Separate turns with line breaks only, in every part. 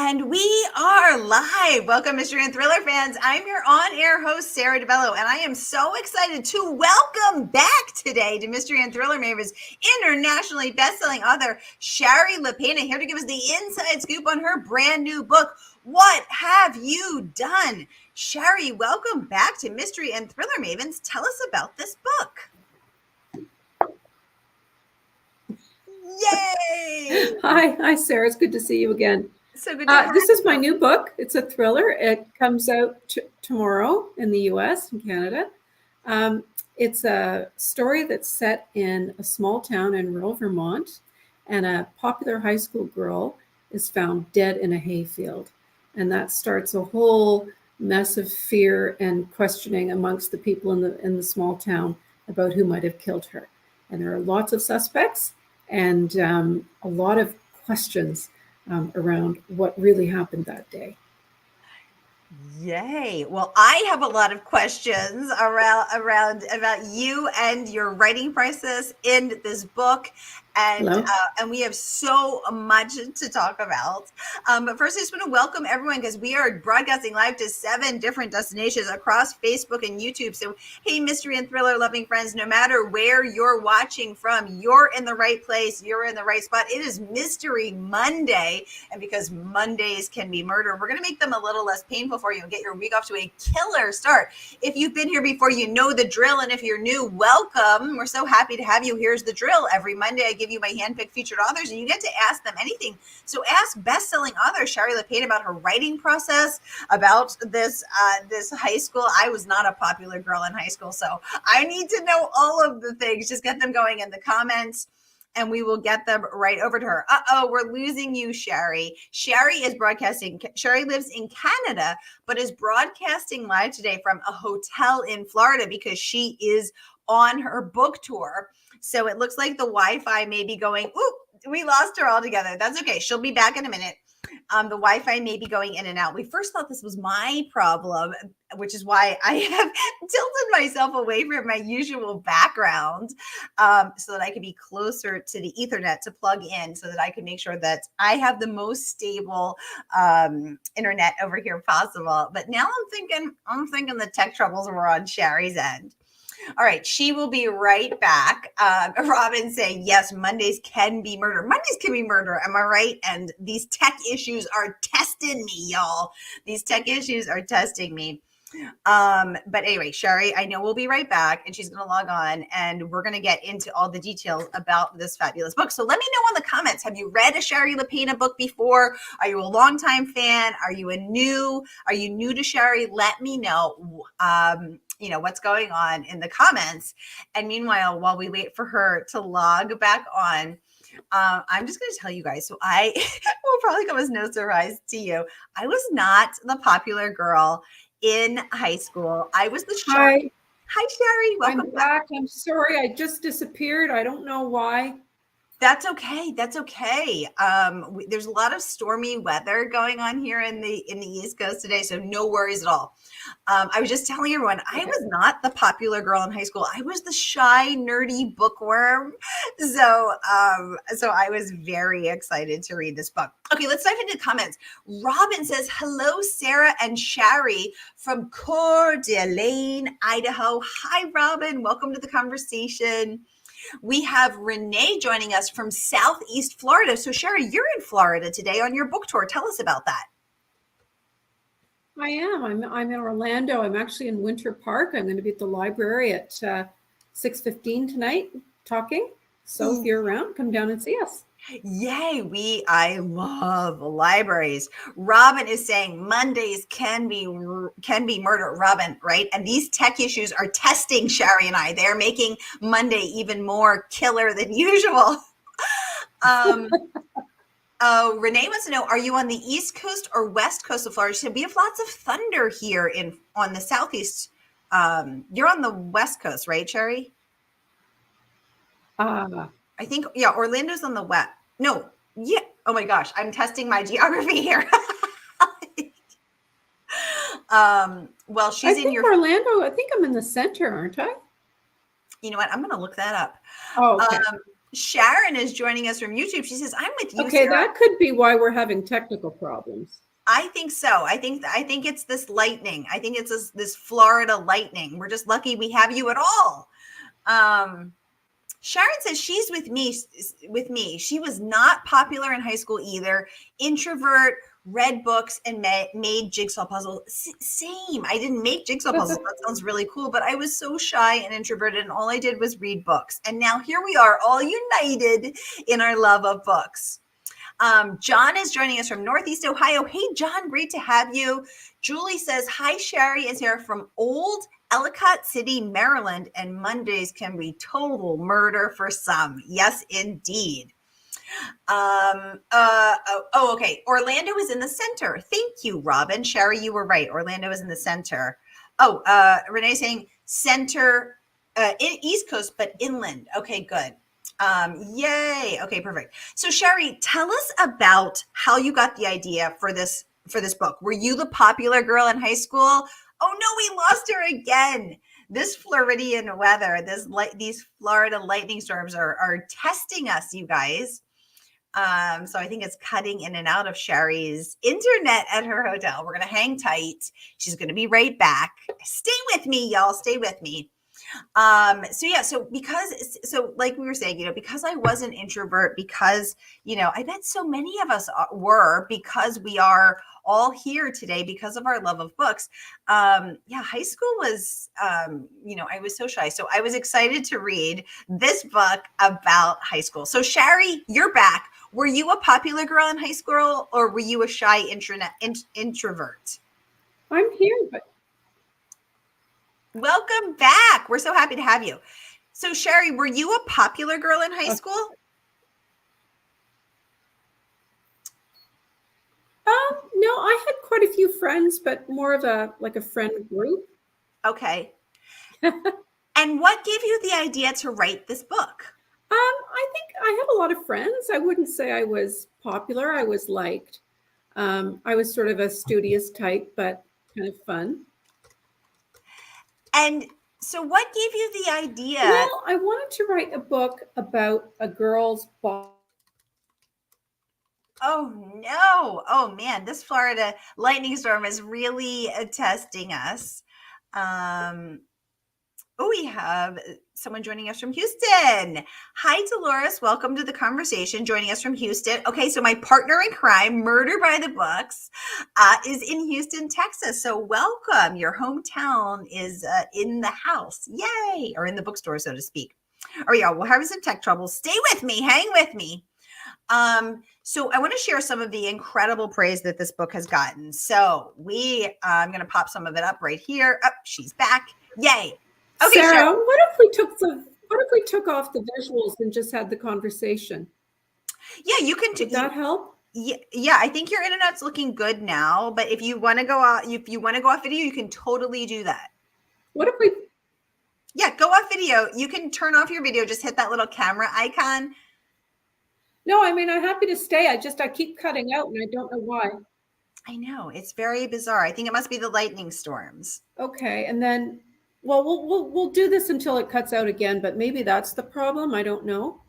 And we are live. Welcome, Mystery and Thriller fans. I'm your on-air host, Sara DiVello, and I am so excited to welcome back today to Mystery and Thriller Mavens internationally best-selling author Shari Lapena, here to give us the inside scoop on her brand new book, What Have You Done? Shari, welcome back to Mystery and Thriller Mavens. Tell us about this book. Yay!
Hi, Sarah. It's good to see you again.
So good to have
This is my new book. It's a thriller. It comes out tomorrow in the U.S. and Canada. It's a story that's set in a small town in rural Vermont, and a popular high school girl is found dead in a hayfield. And that starts a whole mess of fear and questioning amongst the people in the small town about who might have killed her. And there are lots of suspects and a lot of questions around what really happened that day.
Yay. Well, I have a lot of questions around about you and your writing process in this book. And we have so much to talk about. But first, I just want to welcome everyone because we are broadcasting live to 7 different destinations across Facebook and YouTube. So, hey, mystery and thriller loving friends, no matter where you're watching from, you're in the right place. You're in the right spot. It is Mystery Monday. And because Mondays can be murder, we're going to make them a little less painful for you and get your week off to a killer start. If you've been here before, you know the drill. And if you're new, welcome. We're so happy to have you. Here's the drill. Every Monday, I give you my handpicked featured authors, and you get to ask them anything. So ask best-selling author Shari Lapena about her writing process, about this high school. I was not a popular girl in high school, so I need to know all of the things. Just get them going in the comments, and we will get them right over to her. We're losing you, Shari. Shari is broadcasting. Shari lives in Canada, but is broadcasting live today from a hotel in Florida because she is on her book tour. So it looks like the Wi-Fi may be going, we lost her altogether. That's okay. She'll be back in a minute. The Wi-Fi may be going in and out. We first thought this was my problem, which is why I have tilted myself away from my usual background so that I could be closer to the Ethernet to plug in so that I can make sure that I have the most stable internet over here possible. But now I'm thinking the tech troubles were on Shari's end. All right, she will be right back. Robin saying, yes, Mondays can be murder. Mondays can be murder, am I right? And these tech issues are testing me, y'all. These tech issues are testing me. But anyway, Shari, I know we'll be right back, and she's going to log on, and we're going to get into all the details about this fabulous book. So let me know in the comments, have you read a Shari Lapena book before? Are you a longtime fan? Are you new to Shari? Let me know. What's going on in the comments. And meanwhile, while we wait for her to log back on, I'm just going to tell you guys. So I will probably come as no surprise to you. I was not the popular girl in high school. I was the shy. Hi, Shari. Welcome
I'm back. I'm sorry. I just disappeared. I don't know why.
That's okay. That's okay. There's a lot of stormy weather going on here in the East Coast today, so no worries at all. I was just telling everyone, I was not the popular girl in high school. I was the shy, nerdy bookworm. So I was very excited to read this book. Okay, let's dive into the comments. Robin says, hello, Sara and Shari from Coeur d'Alene, Idaho. Hi, Robin. Welcome to the conversation. We have Renee joining us from Southeast Florida. So, Shari, you're in Florida today on your book tour. Tell us about that.
I am. I'm in Orlando. I'm actually in Winter Park. I'm going to be at the library at 6:15 tonight talking. So if you're around, come down and see us.
Yay, I love libraries. Robin is saying Mondays can be murder. Robin, right? And these tech issues are testing Shari and I. They're making Monday even more killer than usual. Renee wants to know, are you on the East Coast or West Coast of Florida? She said, we have lots of thunder here on the Southeast. You're on the West Coast, right, Shari? I think, yeah, Orlando's on the west. No, yeah. Oh my gosh, I'm testing my geography here. Well, she's in your
Orlando. I think I'm in the center, aren't I?
You know what? I'm going to look that up.
Oh, okay.
Sharon is joining us from YouTube. She says, I'm with you,
Okay,
Sarah.
that could be why we're having technical problems.
I think so. I think it's this lightning. I think it's this Florida lightning. We're just lucky we have you at all. Sharon says she's with me. She was not popular in high school either. Introvert, read books, and made jigsaw puzzles. Same. I didn't make jigsaw puzzles. That sounds really cool, but I was so shy and introverted, and all I did was read books. And now here we are, all united in our love of books. John is joining us from Northeast Ohio. Hey, John, great to have you. Julie says, hi, Shari is here from Old Ellicott City, Maryland, and Mondays can be total murder for some. Yes, indeed. Okay. Orlando is in the center. Thank you, Robin. Shari, you were right. Orlando is in the center. Renee saying center, East Coast, but inland. Okay, good. Yay. Okay, perfect. So Shari, tell us about how you got the idea for this book. Were you the popular girl in high school? Oh no, we lost her again. This Floridian weather, these Florida lightning storms are testing us, you guys. So I think it's cutting in and out of Shari's internet at her hotel. We're going to hang tight. She's going to be right back. Stay with me, y'all. Stay with me. So like we were saying, because I was an introvert, because, I bet so many of us were, because we are all here today because of our love of books. High school was, I was so shy. So I was excited to read this book about high school. So Shari, you're back. Were you a popular girl in high school, or were you a shy introvert?
I'm here, but
welcome back. We're so happy to have you. So Shari, were you a popular girl in high school?
No, I had quite a few friends, but more of a friend group.
Okay. And what gave you the idea to write this book?
I think I had a lot of friends. I wouldn't say I was popular. I was liked. I was sort of a studious type, but kind of fun.
And so what gave you the idea?
Well, I wanted to write a book about a girl's body.
Oh, no. Oh, man. This Florida lightning storm is really testing us. We have someone joining us from Houston. Hi, Dolores. Welcome to the conversation. Joining us from Houston. Okay, so my partner in crime, Murder by the Books, is in Houston, Texas. So welcome. Your hometown is in the house. Yay! Or in the bookstore, so to speak. Oh, yeah, we're having some tech trouble. Stay with me. Hang with me. So I want to share some of the incredible praise that this book has gotten. So I'm going to pop some of it up right here. Oh, she's back. Yay. Okay,
Sarah,
Shari.
what if we took off the visuals and just had the conversation?
Yeah, you can.
Would that help?
Yeah, I think your internet's looking good now. But if you want to go out, video, you can totally do that.
What if we?
Yeah, go off video. You can turn off your video. Just hit that little camera icon.
No, I mean, I'm happy to stay. I keep cutting out, and I don't know why.
I know, it's very bizarre. I think it must be the lightning storms.
Okay, and then. Well, we'll do this until it cuts out again, but maybe that's the problem. I don't know.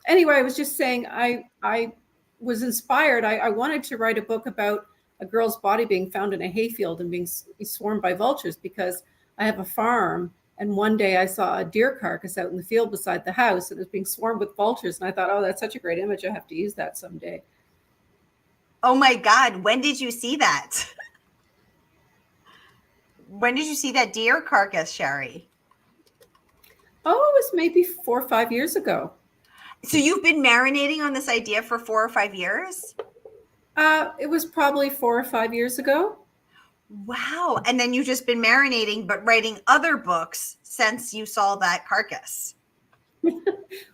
Anyway, I was just saying I was inspired. I wanted to write a book about a girl's body being found in a hayfield and being swarmed by vultures because I have a farm. And one day I saw a deer carcass out in the field beside the house and it was being swarmed with vultures. And I thought, oh, that's such a great image. I have to use that someday.
Oh my God. When did you see that? When did you see that deer carcass, Shari?
Oh, it was maybe 4 or 5 years ago.
So you've been marinating on this idea for 4 or 5 years?
It was probably 4 or 5 years ago.
Wow. And then you've just been marinating, but writing other books since you saw that carcass.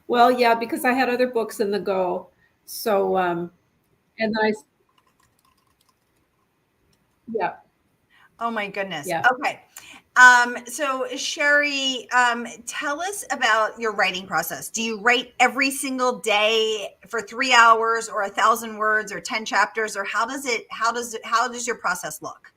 Well, yeah, because I had other books in the go. So, and then yeah.
Oh my goodness.
Yeah.
Okay. So Shari, tell us about your writing process. Do you write every single day for 3 hours or 1,000 words or 10 chapters, or how does your process look?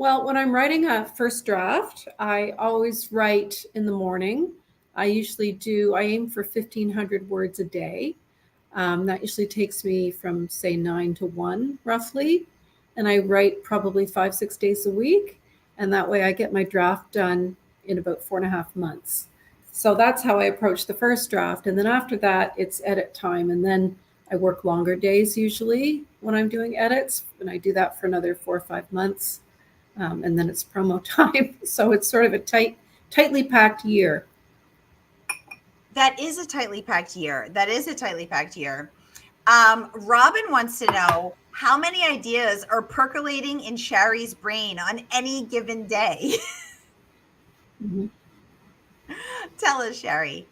Well, when I'm writing a first draft, I always write in the morning. I aim for 1,500 words a day. That usually takes me from, say, 9 to 1, roughly. And I write probably 5, 6 days a week. And that way I get my draft done in about 4.5 months. So that's how I approach the first draft. And then after that, it's edit time. And then I work longer days usually when I'm doing edits. And I do that for another 4 or 5 months. And then it's promo time. So it's sort of a tightly packed year.
That is a tightly packed year. Robin wants to know, how many ideas are percolating in Shari's brain on any given day?
Mm-hmm.
Tell us, Shari.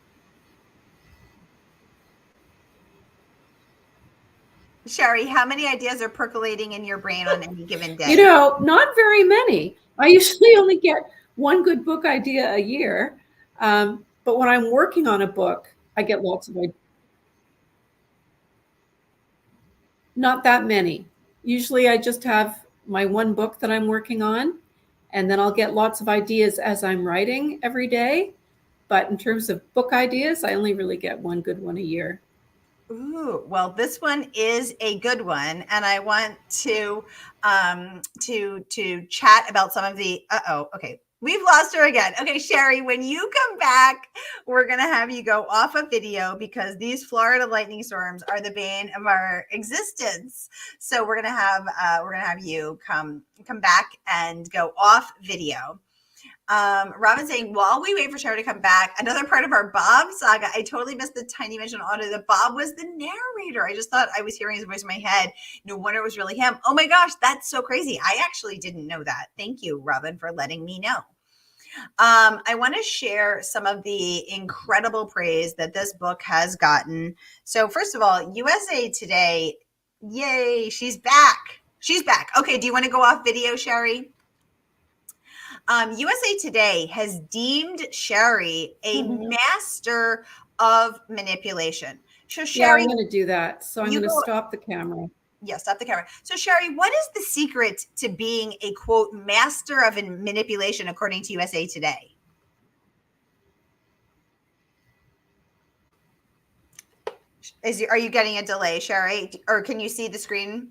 Shari, how many ideas are percolating in your brain on any given day?
Not very many. I usually only get one good book idea a year. But when I'm working on a book, I get lots of ideas. Not that many. Usually I just have my one book that I'm working on, and then I'll get lots of ideas as I'm writing every day. But in terms of book ideas, I only really get one good one a year.
Ooh, well, this one is a good one, and I want to chat about some of the. Okay, we've lost her again. Okay, Shari, when you come back, we're gonna have you go off a video because these Florida lightning storms are the bane of our existence. So we're gonna have you come back and go off video. Robin saying, while we wait for Shari to come back, another part of our Bob saga. I totally missed the tiny mention on it that Bob was the narrator. I just thought I was hearing his voice in my head. No wonder it was really him. Oh my gosh, that's so crazy. I actually didn't know that. Thank you, Robin, for letting me know. I want to share some of the incredible praise that this book has gotten. So first of all, USA Today, yay, she's back. Okay, do you want to go off video, Shari? USA Today has deemed Shari a master of manipulation. So Shari,
I'm going to do that. So I'm going to stop the camera.
Yeah, stop the camera. So Shari, what is the secret to being a, quote, master of manipulation according to USA Today? Are you getting a delay, Shari? Or can you see the screen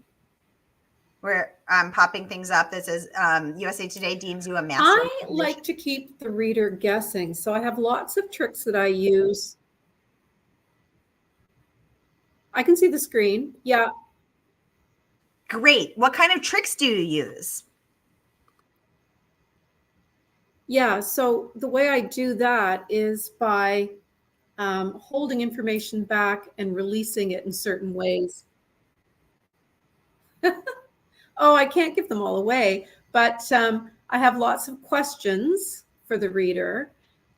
where I'm popping things up that says USA Today deems you a master?
I like to keep the reader guessing. So I have lots of tricks that I use. I can see the screen. Yeah.
Great. What kind of tricks do you use?
Yeah. So the way I do that is by holding information back and releasing it in certain ways. Oh, I can't give them all away, but I have lots of questions for the reader,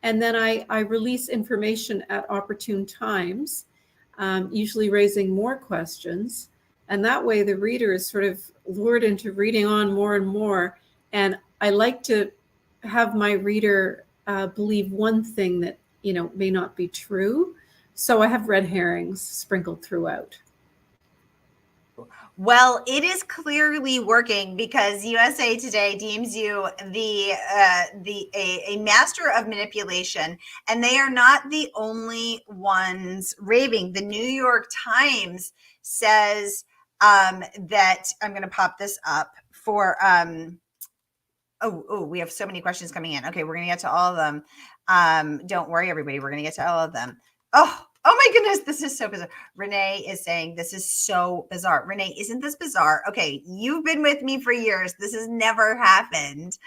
and then I release information at opportune times, usually raising more questions, and that way the reader is sort of lured into reading on more and more. And I like to have my reader believe one thing that may not be true, so I have red herrings sprinkled throughout.
Well, it is clearly working because USA Today deems you a master of manipulation, and they are not the only ones raving. The New York Times says that I'm going to pop this up for. We have so many questions coming in. Okay, we're going to get to all of them. Don't worry, everybody. We're going to get to all of them. Oh my goodness, this is so bizarre. Renee is saying this is so bizarre. Renee, isn't this bizarre? Okay, you've been with me for years. This has never happened.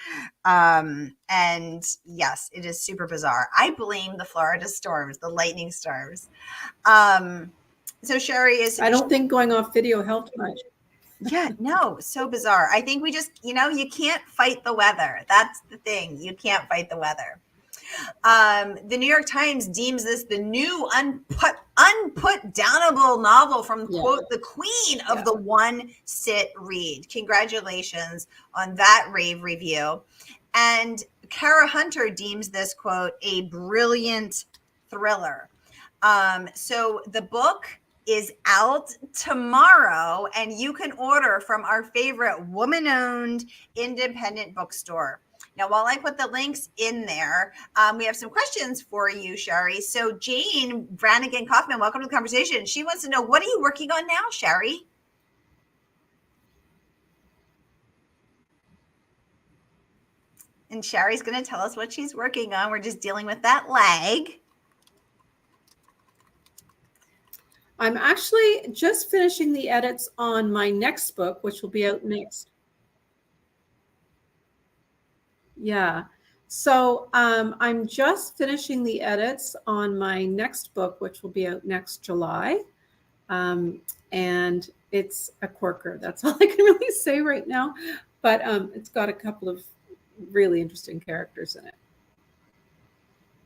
And yes, it is super bizarre. I blame the Florida storms, the lightning storms. So Shari is...
I don't think going off video helped much.
Yeah, no, so bizarre. I think we just, you can't fight the weather. That's the thing. You can't fight the weather. The New York Times deems this the new unputdownable novel from, quote, the queen of the one sit read. Congratulations on that rave review. And Kara Hunter deems this, quote, a brilliant thriller. So the book is out tomorrow, and you can order from our favorite woman-owned independent bookstore. Now, while I put the links in there, we have some questions for you, Shari. So Jane Brannigan Kaufman, welcome to the conversation. She wants to know, what are you working on now, Shari? And Shari's going to tell us what she's working on. We're just dealing with that lag.
I'm actually just finishing the edits on my next book, which will be out next. Yeah. So I'm just finishing the edits on my next book, which will be out next July. And it's a corker. That's all I can really say right now. But it's got a couple of really interesting characters in it.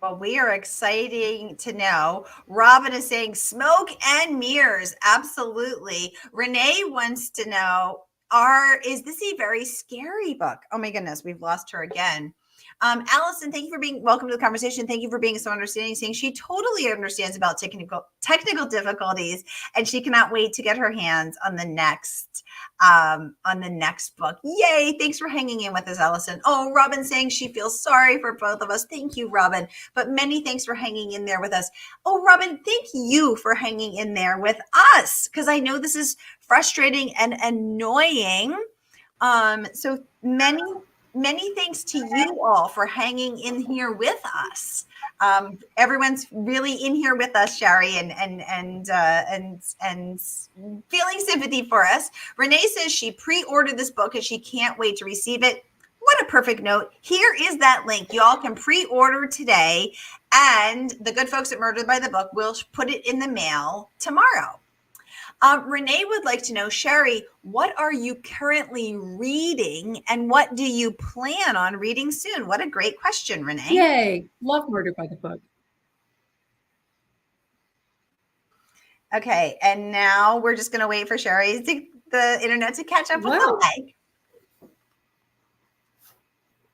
Well, we are exciting to know. Robin is saying smoke and mirrors. Absolutely. Renee wants to know, is this a very scary book? Oh my goodness, we've lost her again. Allison, thank you for being welcome to the conversation. Thank you for being so understanding, saying she totally understands about technical difficulties, and she cannot wait to get her hands on the next book. Yay. Thanks for hanging in with us, Allison. Oh, Robin saying she feels sorry for both of us. Thank you, Robin. But many thanks for hanging in there with us. Oh, Robin, thank you for hanging in there with us, because I know this is frustrating and annoying. So many thanks to you all for hanging in here with us. Everyone's really in here with us, Shari, and feeling sympathy for us. Renee says she pre-ordered this book and she can't wait to receive it. What a perfect note. Here is that link. Y'all can pre-order today, and the good folks at Murdered by the Book will put it in the mail tomorrow. Renee would like to know, Shari, what are you currently reading and what do you plan on reading soon? What a great question, Renee.
Yay. Love Murdered by the Book.
Okay. And now we're just going to wait for the internet to catch up with the lag.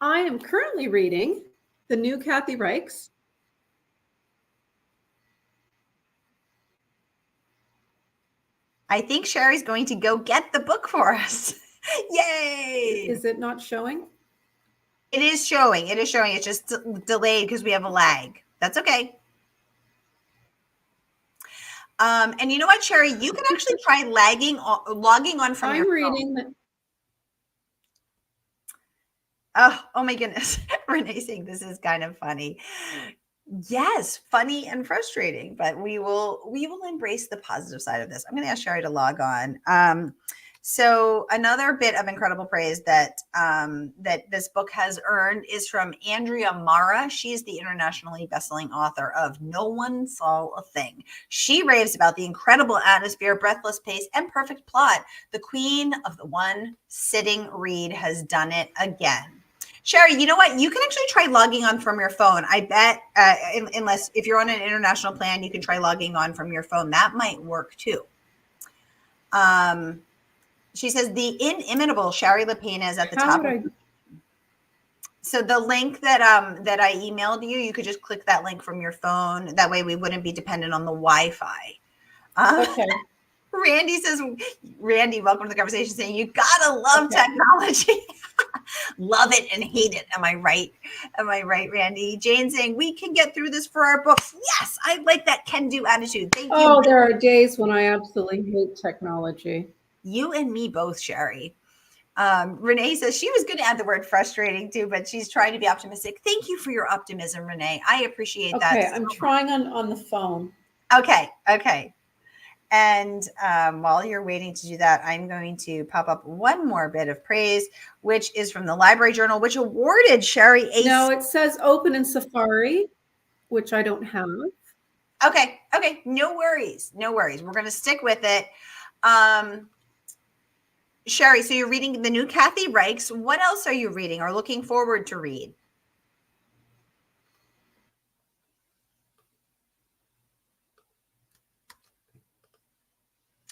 I am currently reading the new Kathy Reichs.
I think Shari's going to go get the book for us. Yay!
Is it not showing?
It is showing. It is showing. It's just delayed because we have a lag. That's okay. And you know what, Shari? You can actually try logging on from your phone. I'm reading. Oh my goodness. Renee saying this is kind of funny. Yes, funny and frustrating, but we will embrace the positive side of this. I'm going to ask Shari to log on. So another bit of incredible praise that this book has earned is from Andrea Mara. She's the internationally bestselling author of No One Saw a Thing. She raves about the incredible atmosphere, breathless pace, and perfect plot. The queen of the one sitting read has done it again. Shari, you know what? You can actually try logging on from your phone. I bet, unless if you're on an international plan, you can try logging on from your phone. That might work too. She says the inimitable Shari Lapena is at the top. So the link that I emailed you, you could just click that link from your phone. That way we wouldn't be dependent on the Wi-Fi.
Okay.
Randy, welcome to the conversation, saying you gotta love technology. Love it and hate it. Am I right? Am I right, Randy? Jane saying we can get through this for our books. Yes, I like that can-do attitude. Thank you.
Oh, there are days when I absolutely hate technology.
You and me both, Shari. Renee says she was going to add the word frustrating too, but she's trying to be optimistic. Thank you for your optimism, Renee. I appreciate that.
Okay, I'm trying on the phone.
Okay. And while you're waiting to do that, I'm going to pop up one more bit of praise, which is from the Library Journal, which awarded Shari a...
No, it says open in Safari, which I don't have.
Okay. No worries. We're going to stick with it. Shari, so you're reading the new Kathy Reichs. What else are you reading or looking forward to read?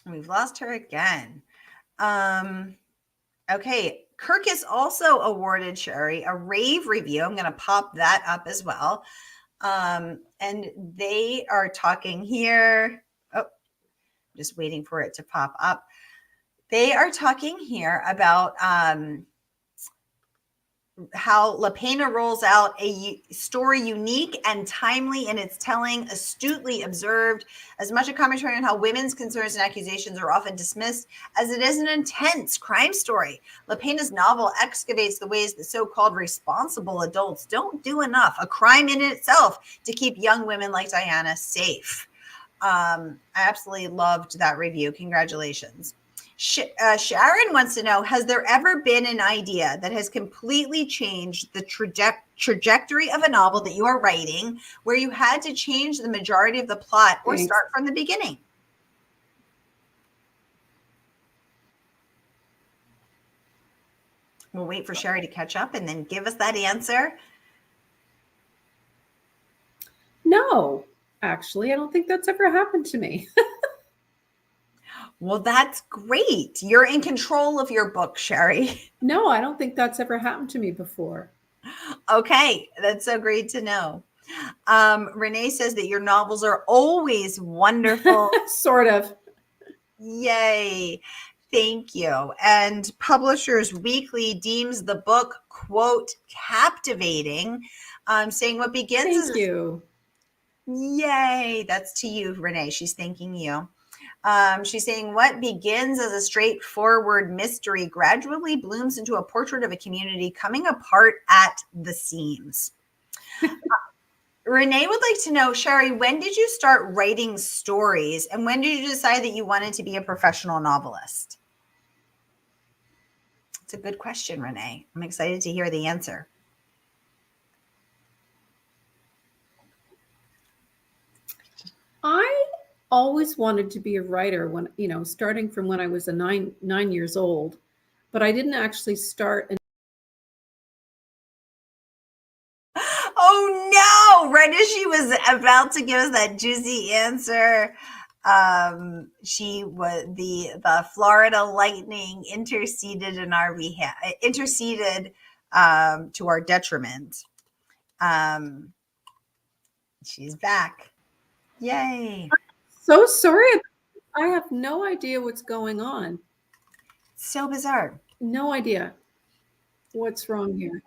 We've lost her again. Okay. Kirkus also awarded Shari a rave review. I'm going to pop that up as well. And they are talking here. Oh, Just waiting for it to pop up. They are talking here about how Lapena rolls out a story unique and timely in its telling, astutely observed, as much a commentary on how women's concerns and accusations are often dismissed as it is an intense crime story. Lapena's novel excavates the ways that so-called responsible adults don't do enough, a crime in itself, to keep young women like Diana safe. I absolutely loved that review. Congratulations. Sharon wants to know, has there ever been an idea that has completely changed the trajectory of a novel that you are writing, where you had to change the majority of the plot or start from the beginning? We'll wait for Shari to catch up and then give us that answer.
No, actually, I don't think that's ever happened to me.
Well, that's great. You're in control of your book, Shari.
No, I don't think that's ever happened to me before.
Okay, that's so great to know. Renee says that your novels are always wonderful.
Sort of.
Yay. Thank you. And Publishers Weekly deems the book, quote, captivating, saying what begins
Thank you.
Yay. That's to you, Renee. She's thanking you. She's saying what begins as a straightforward mystery gradually blooms into a portrait of a community coming apart at the seams. Renee would like to know, Shari, when did you start writing stories and when did you decide that you wanted to be a professional novelist? It's a good question, Renee. I'm excited to hear the answer.
I always wanted to be a writer when, starting from when I was nine years old, but I didn't actually start.
Oh no, right as she was about to give us that juicy answer, the Florida Lightning interceded in our behalf, interceded to our detriment. She's back. Yay.
So sorry. I have no idea what's going on.
So bizarre.
No idea what's wrong here.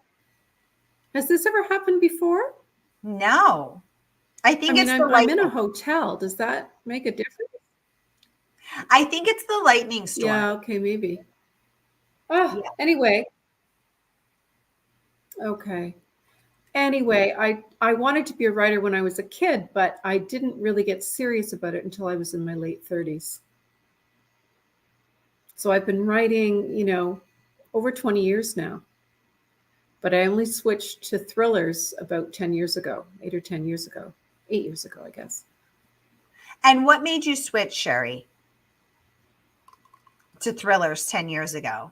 Has this ever happened before?
No. I'm
in a hotel. Does that make a difference?
I think it's the lightning storm.
Yeah, okay, maybe. Oh, yeah. Anyway. Okay. Anyway, I wanted to be a writer when I was a kid, but I didn't really get serious about it until I was in my late 30s. So I've been writing, over 20 years now. But I only switched to thrillers about 10 years ago, 8 or 10 years ago, 8 years ago, I guess.
And what made you switch, Shari, to thrillers 10 years ago?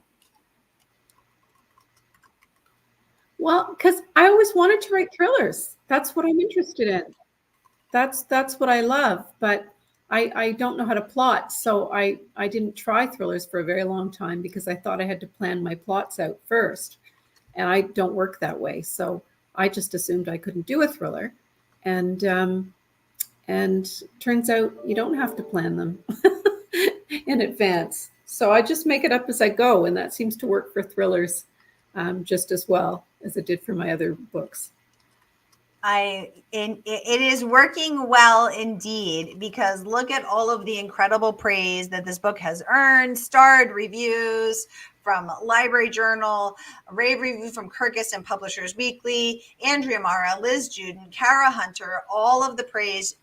Well, because I always wanted to write thrillers. That's what I'm interested in. That's what I love. But I don't know how to plot. So I didn't try thrillers for a very long time because I thought I had to plan my plots out first. And I don't work that way. So I just assumed I couldn't do a thriller. And turns out you don't have to plan them in advance. So I just make it up as I go. And that seems to work for thrillers just as well as it did for my other books.
It is working well indeed, because look at all of the incredible praise that this book has earned. Starred reviews from Library Journal, a rave review from Kirkus and Publishers Weekly, Andrea Mara, Liz Juden, Kara Hunter, all of the praise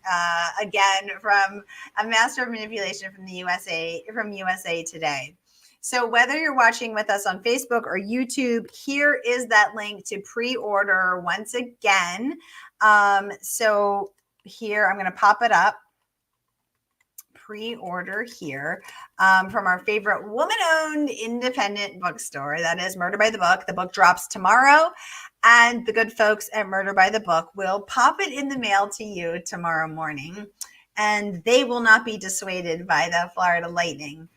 again from a master of manipulation from the USA Today. So whether you're watching with us on Facebook or YouTube, here is that link to pre-order once again. So here, I'm going to pop it up. Pre-order here from our favorite woman-owned independent bookstore. That is Murder by the Book. The book drops tomorrow, and the good folks at Murder by the Book will pop it in the mail to you tomorrow morning, and they will not be dissuaded by the Florida Lightning.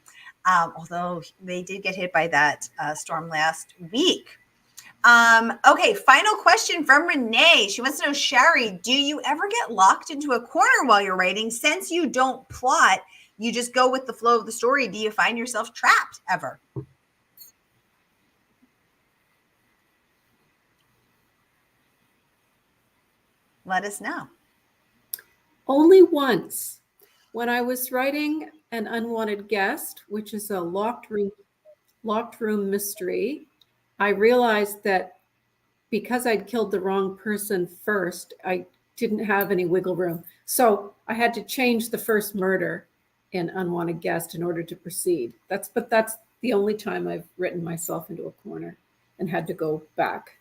Although they did get hit by that storm last week. Okay, final question from Renee. She wants to know, Shari, do you ever get locked into a corner while you're writing? Since you don't plot, you just go with the flow of the story. Do you find yourself trapped ever? Let us know.
Only once, when I was writing An Unwanted Guest, which is a locked room mystery, I realized that because I'd killed the wrong person first, I didn't have any wiggle room. So I had to change the first murder in Unwanted Guest in order to proceed. That's the only time I've written myself into a corner and had to go back.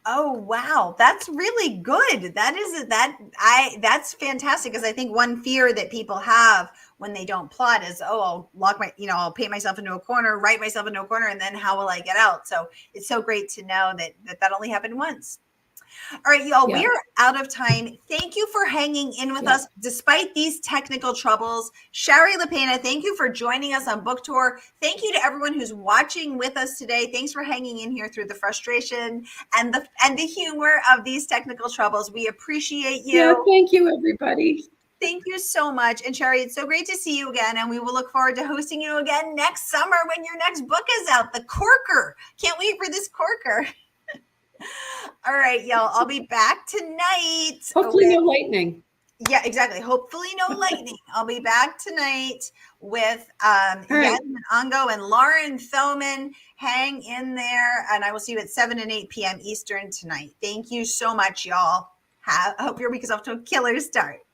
Oh, wow. That's really good. That's fantastic. Because I think one fear that people have when they don't plot is, oh, I'll paint myself into a corner, write myself into a corner, and then how will I get out? So it's so great to know that only happened once. All right, y'all, we are out of time. Thank you for hanging in with us despite these technical troubles. Shari Lapena, thank you for joining us on book tour. Thank you to everyone who's watching with us today. Thanks for hanging in here through the frustration and the humor of these technical troubles. We appreciate you.
Yeah, thank you, everybody.
Thank you so much. And Shari, it's so great to see you again. And we will look forward to hosting you again next summer when your next book is out, The Corker. Can't wait for this corker. All right, y'all. I'll be back tonight.
Hopefully no lightning.
Yeah, exactly. Hopefully no lightning. I'll be back tonight with Yasmin Ongo and Lauren Thoman. Hang in there. And I will see you at 7 and 8 p.m. Eastern tonight. Thank you so much, y'all. I hope your week is off to a killer start.